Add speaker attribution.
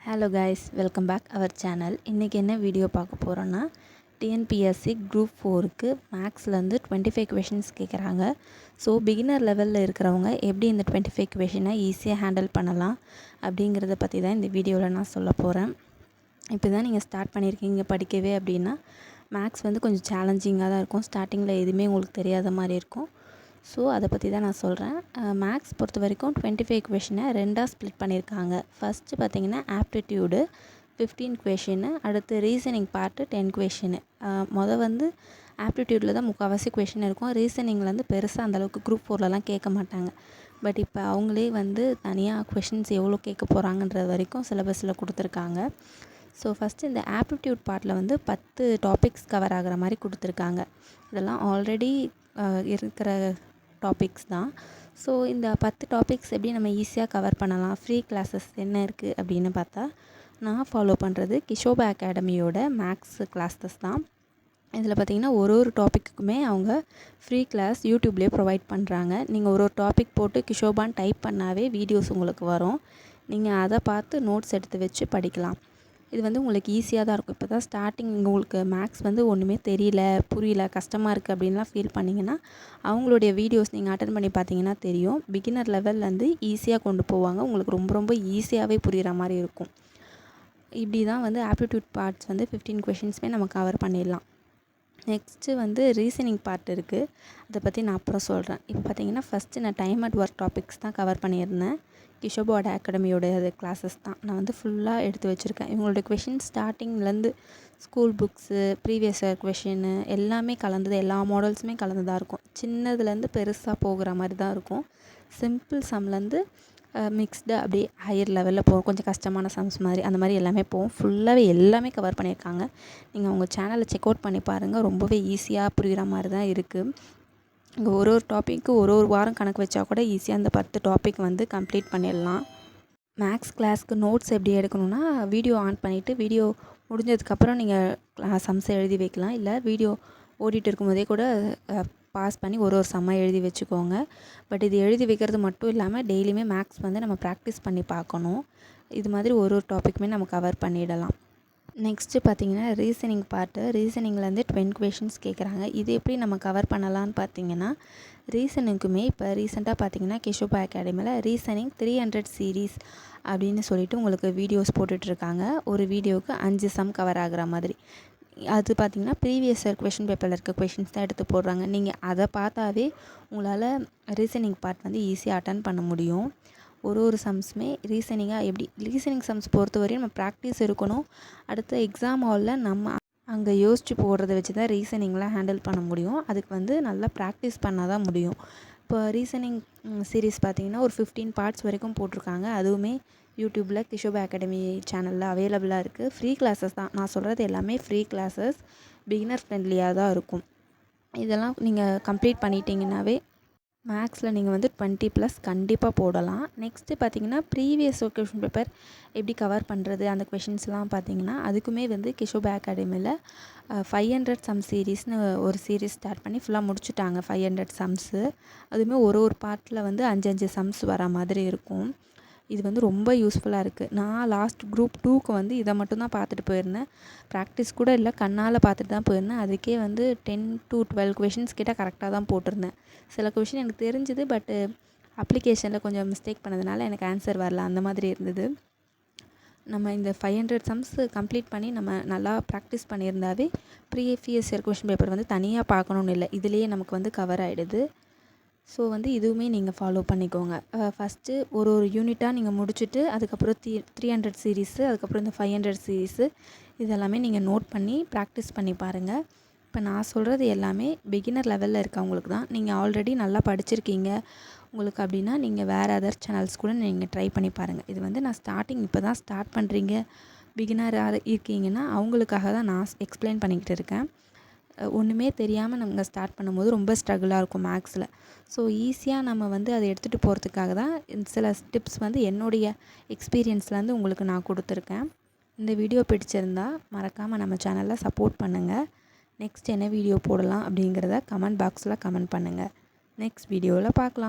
Speaker 1: Hello guys, welcome back our channel. இன்றைக்கி என்ன video பார்க்க போகிறோன்னா, டிஎன்பிஎஸ்சி குரூப் 4க்கு மேக்ஸ்லேருந்து 25 கொஷின்ஸ் கேட்குறாங்க. ஸோ பிகினர் லெவலில் இருக்கிறவங்க எப்படி இந்த 25 கொஷினை ஈஸியாக ஹேண்டில் பண்ணலாம் அப்படிங்கிறத பற்றி தான் இந்த வீடியோவில் நான் சொல்ல போகிறேன். இப்போ தான் நீங்கள் ஸ்டார்ட் பண்ணியிருக்கீங்க படிக்கவே அப்படின்னா மேக்ஸ் வந்து கொஞ்சம் சேலஞ்சிங்காக தான் இருக்கும். ஸ்டார்டிங்கில் எதுவுமே உங்களுக்கு தெரியாத மாதிரி இருக்கும். ஸோ அதை பற்றி தான் நான் சொல்கிறேன். மேக்ஸ் பொறுத்த வரைக்கும் 25 கொஷினை ரெண்டாக ஸ்ப்ளிட் பண்ணியிருக்காங்க. ஃபஸ்ட்டு பார்த்திங்கன்னா ஆப்டிடியூடு 15 கொஷினு, அடுத்து ரீசனிங் பார்ட்டு 10 கொஷினு. வந்து ஆப்டிடியூடில் தான் முக்கால்வாசி கொஷின் இருக்கும். ரீசனிங்கில் வந்து பெருசாக அந்தளவுக்கு குரூப் 4லலாம் கேட்க மாட்டாங்க. பட் இப்போ அவங்களே வந்து தனியாக கொஷின்ஸ் எவ்வளோ கேட்க போகிறாங்கன்றது வரைக்கும் சிலபஸில் கொடுத்துருக்காங்க. ஸோ ஃபஸ்ட்டு இந்த ஆப்டிடியூட் பார்ட்டில் வந்து 10 டாபிக்ஸ் கவர் ஆகிற மாதிரி கொடுத்துருக்காங்க. இதெல்லாம் ஆல்ரெடி இருக்கிற டாபிக்ஸ் தான். ஸோ இந்த 10 டாபிக்ஸ் எப்படி நம்ம ஈஸியாக கவர் பண்ணலாம், ஃப்ரீ கிளாஸஸ் என்ன இருக்குது அப்படின்னு பார்த்தா, நான் ஃபாலோ பண்ணுறது கிஷோபா அகாடமியோட மேக்ஸ் கிளாஸஸ் தான். இதில் பார்த்திங்கன்னா ஒரு டாப்பிக்குமே அவங்க ஃப்ரீ கிளாஸ் யூடியூப்லேயே ப்ரொவைட் பண்ணுறாங்க. நீங்கள் ஒரு டாபிக் போட்டு கிஷோபான்னு டைப் பண்ணாவே வீடியோஸ் உங்களுக்கு வரும். நீங்கள் அதை பார்த்து நோட்ஸ் எடுத்து வச்சு படிக்கலாம். இது வந்து உங்களுக்கு ஈஸியாக தான் இருக்கும். இப்போ தான் ஸ்டார்டிங் உங்களுக்கு மேக்ஸ் வந்து ஒன்றுமே தெரியல, புரியல, கஷ்டமாக இருக்குது அப்படின்லாம் ஃபீல் பண்ணிங்கன்னா அவங்களுடைய வீடியோஸ் நீங்கள் அட்டன் பண்ணி பார்த்தீங்கன்னா தெரியும். பிகினர் லெவல்லேருந்து ஈஸியாக கொண்டு போவாங்க. உங்களுக்கு ரொம்ப ரொம்ப ஈஸியாகவே புரிகிற மாதிரி இருக்கும். இப்படி தான் வந்து ஆப்டிடியூட் பார்ட்ஸ் வந்து 15 கொஷின்ஸுமே நம்ம கவர் பண்ணிடலாம். நெக்ஸ்ட்டு வந்து ரீசனிங் பார்ட் இருக்குது. அதை பற்றி நான் அப்புறம் சொல்கிறேன். இப்போ பார்த்தீங்கன்னா ஃபஸ்ட்டு நான் டைம் அட் ஒர்க் டாபிக்ஸ் தான் கவர் பண்ணியிருந்தேன். கிஷோபாவோட அகாடமியோட கிளாஸஸ் தான் நான் வந்து ஃபுல்லாக எடுத்து வச்சுருக்கேன். இவங்களோட கொஷின் ஸ்டார்டிங்லேருந்து school books, previous year question எல்லாமே கலந்தது, எல்லா மாடல்ஸுமே கலந்ததாக இருக்கும். சின்னதுலேருந்து பெருசாக போகிற மாதிரி தான் இருக்கும். சிம்பிள் சம்லேருந்து மிக்ஸ்டு அப்படியே ஹையர் லெவலில் போகும். கொஞ்சம் கஷ்டமான சம்ஸ் மாதிரி அந்த மாதிரி எல்லாமே போகும். ஃபுல்லாகவே எல்லாமே கவர் பண்ணியிருக்காங்க. நீங்கள் உங்கள் சேனலை செக் அவுட் பண்ணி பாருங்கள். ரொம்பவே ஈஸியாக புரிகிற மாதிரி தான் இருக்குது. இங்கே ஒரு டாப்பிக்கு ஒரு வாரம் கணக்கு வச்சா கூட ஈஸியாக அந்த 10 டாபிக் வந்து கம்ப்ளீட் பண்ணிடலாம். மேக்ஸ் கிளாஸ்க்கு நோட்ஸ் எப்படி எடுக்கணும்னா, வீடியோ ஆன் பண்ணிவிட்டு வீடியோ முடிஞ்சதுக்கப்புறம் நீங்கள் சம்ஸை எழுதி வைக்கலாம். இல்லை வீடியோ ஓடிட்டு இருக்கும்போதே கூட பாஸ் பண்ணி ஒரு சம்மாக எழுதி வச்சுக்கோங்க. பட் இது எழுதி வைக்கிறது மட்டும் இல்லாமல் டெய்லியுமே மேக்ஸ் வந்து நம்ம ப்ராக்டிஸ் பண்ணி பார்க்கணும். இது மாதிரி ஒரு டாப்பிக்குமே நம்ம கவர் பண்ணிடலாம். நெக்ஸ்ட்டு பார்த்திங்கன்னா ரீசனிங் பார்ட்டு. ரீசனிங்லேருந்து 20 கொஷின்ஸ் கேட்குறாங்க. இது எப்படி நம்ம கவர் பண்ணலான்னு பார்த்தீங்கன்னா, ரீசனிங்குமே இப்போ ரீசெண்டாக பார்த்திங்கன்னா கிஷோபா அகாடமியில் ரீசனிங் 300 சீரீஸ் அப்படின்னு சொல்லிட்டு உங்களுக்கு வீடியோஸ் போட்டுட்ருக்காங்க. ஒரு வீடியோவுக்கு 5 சம் கவர் ஆகிற மாதிரி. அது பார்த்திங்கன்னா ப்ரீவியஸ் இயர் கொஷின் பேப்பரில் இருக்க கொஷின்ஸ் தான் எடுத்து போடுறாங்க. நீங்கள் அதை பார்த்தாவே உங்களால் ரீசனிங் பார்ட் வந்து ஈஸியாக அட்டன் பண்ண முடியும். ஒரு சம்ஸுமே ரீசனிங்காக எப்படி ரீசனிங் சம்ஸ் பொறுத்தவரையும் நம்ம ப்ராக்டிஸ் இருக்கணும். அடுத்த எக்ஸாம் ஹாலில் நம்ம அங்கே யோசித்து போடுறத வச்சு தான் ரீசனிங்லாம் ஹேண்டில் பண்ண முடியும். அதுக்கு வந்து நல்லா ப்ராக்டிஸ் பண்ணால் தான் முடியும். இப்போ ரீசனிங் சீரீஸ் பார்த்திங்கன்னா ஒரு 15 பார்ட்ஸ் வரைக்கும் போட்டிருக்காங்க. அதுவுமே யூடியூப்பில் கிஷோபா அகாடமி சேனலில் அவைலபிளாக இருக்குது. ஃப்ரீ கிளாஸஸ் தான். நான் சொல்கிறது எல்லாமே ஃப்ரீ கிளாஸஸ், பிகினர் ஃப்ரெண்ட்லியாக தான் இருக்கும். இதெல்லாம் நீங்கள் கம்ப்ளீட் பண்ணிட்டீங்கன்னாவே மேக்ஸில் நீங்கள் வந்து 20+ கண்டிப்பாக போடலாம். நெக்ஸ்ட்டு பார்த்திங்கன்னா ப்ரீவியஸ் கொஷின் பேப்பர் எப்படி கவர் பண்ணுறது அந்த கொஷின்ஸ்லாம் பார்த்திங்கன்னா அதுக்குமே வந்து கிஷோபா அகாடமியில் 500 சம் சீரீஸ்னு ஒரு சீரீஸ் ஸ்டார்ட் பண்ணி ஃபுல்லாக முடிச்சுட்டாங்க. 500 சம்ஸு. அதுவுமே ஒரு பார்ட்டில் வந்து 5 சம்ஸ் வர மாதிரி இருக்கும். இது வந்து ரொம்ப யூஸ்ஃபுல்லாக இருக்குது. நான் லாஸ்ட் குரூப் 2க்கு வந்து இதை மட்டும் தான் பார்த்துட்டு போயிருந்தேன். ப்ராக்டிஸ் கூட இல்லை, கண்ணால் பார்த்துட்டு தான் போயிருந்தேன். அதுக்கே வந்து 10 to 12 கொஷின்ஸ் கிட்ட கரெக்டாக தான் போட்டிருந்தேன். சில கொஷின் எனக்கு தெரிஞ்சுது, பட்டு அப்ளிகேஷனில் கொஞ்சம் மிஸ்டேக் பண்ணதுனால எனக்கு ஆன்சர் வரல, அந்த மாதிரி இருந்தது. நம்ம இந்த 500 சம்ஸ் கம்ப்ளீட் பண்ணி நம்ம நல்லா ப்ராக்டிஸ் பண்ணியிருந்தாவே ப்ரீவியஸ் இயர் கொஷின் பேப்பர் வந்து தனியாக பார்க்கணுன்னு இல்லை, இதுலேயே நமக்கு வந்து கவர் ஆகிடுது. ஸோ வந்து இதுவுமே நீங்கள் ஃபாலோ பண்ணிக்கோங்க. ஃபஸ்ட்டு ஒரு யூனிட்டாக நீங்கள் முடிச்சுட்டு அதுக்கப்புறம் 300 சீரீஸு, அதுக்கப்புறம் இந்த 500 சீரீஸு இதெல்லாமே நீங்கள் நோட் பண்ணி ப்ராக்டிஸ் பண்ணி பாருங்கள். இப்போ நான் சொல்கிறது எல்லாமே பிகினர் லெவலில் இருக்கவங்களுக்கு தான். நீங்கள் ஆல்ரெடி நல்லா படிச்சிருக்கீங்க உங்களுக்கு அப்படின்னா நீங்கள் வேறு அதர் சேனல்ஸ் கூட நீங்கள் ட்ரை பண்ணி பாருங்கள். இது வந்து நான் இப்போ தான் ஸ்டார்ட் பண்ணுறீங்க, பிகினராக இருக்கீங்கன்னா அவங்களுக்காக தான் நான் எக்ஸ்பிளைன் பண்ணிக்கிட்டு இருக்கேன். ஒன்றுமே தெரியாமல் நம்ம ஸ்டார்ட் பண்ணும்போது ரொம்ப ஸ்ட்ரகிளாக இருக்கும் மேக்ஸில். ஸோ ஈஸியாக நம்ம வந்து அதை எடுத்துகிட்டு போகிறதுக்காக தான் சில டிப்ஸ் வந்து என்னுடைய எக்ஸ்பீரியன்ஸ்லேருந்து உங்களுக்கு நான் கொடுத்துருக்கேன். இந்த வீடியோ பிடிச்சிருந்தா மறக்காமல் நம்ம சேனலில் சப்போர்ட் பண்ணுங்கள். நெக்ஸ்ட் என்ன வீடியோ போடலாம் அப்படிங்கிறத கமெண்ட் பாக்ஸில் கமெண்ட் பண்ணுங்கள். நெக்ஸ்ட் வீடியோவில் பார்க்கலாம்.